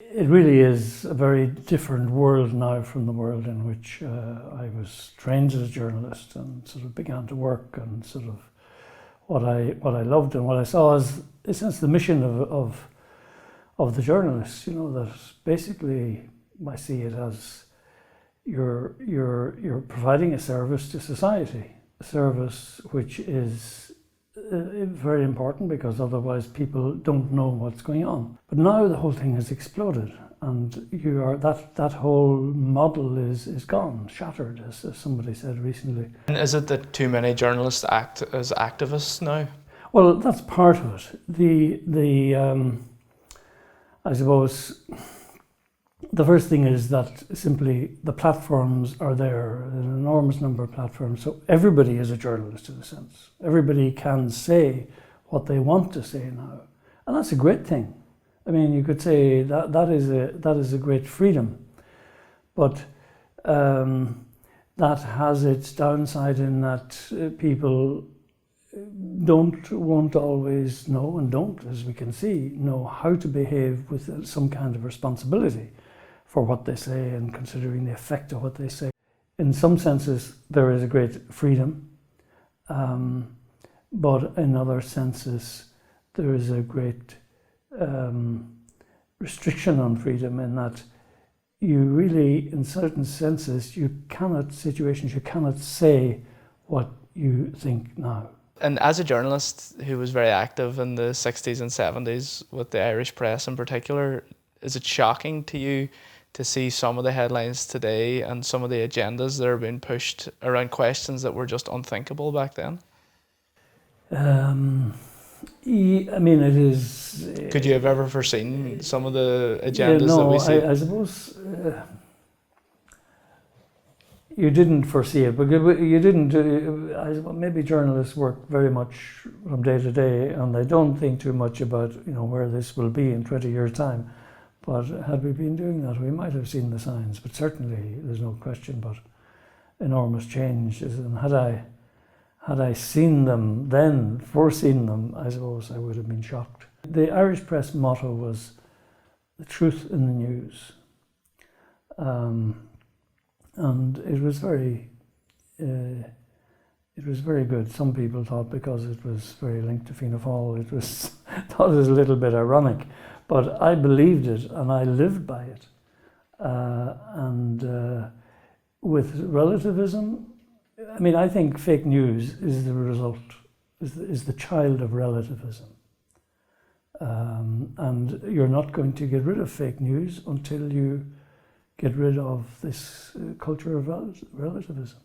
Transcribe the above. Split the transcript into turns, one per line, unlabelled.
It really is a very different world now from the world in which I was trained as a journalist and sort of began to work, and sort of what I loved and what I saw as, in a sense, the mission of the journalists. You know, that basically I see it as you're providing a service to society, a service which is very important, because otherwise people don't know what's going on. But now the whole thing has exploded, and that whole model is gone, shattered, as somebody said recently.
And is it that too many journalists act as activists now?
Well, that's part of it. I suppose the first thing is that simply the platforms are there, an enormous number of platforms, so everybody is a journalist in a sense. Everybody can say what they want to say now, and that's a great thing. I mean, you could say that is a great freedom, but that has its downside in that people won't always know, and don't, as we can see, know how to behave with some kind of responsibility for what they say and considering the effect of what they say. In some senses, there is a great freedom, but in other senses, there is a great restriction on freedom, in that you really, in certain senses, you cannot say what you think now.
And as a journalist who was very active in the 60s and 70s with the Irish press in particular, is it shocking to you to see some of the headlines today and some of the agendas that are being pushed around questions that were just unthinkable back then?
I mean, it is...
Could you have ever foreseen some of the agendas that we see?
I suppose you didn't foresee it, but you didn't... maybe journalists work very much from day to day, and they don't think too much about, you know, where this will be in 20 years' time. But had we been doing that, we might have seen the signs. But certainly, there's no question but enormous change. And had I seen them then, foreseen them, I suppose I would have been shocked. The Irish press motto was "the truth in the news," and it was very good. Some people thought, because it was very linked to Fianna Fáil, thought it was a little bit ironic. But I believed it, and I lived by it. With relativism, I mean, I think fake news is the result, is the child of relativism. And you're not going to get rid of fake news until you get rid of this culture of relativism.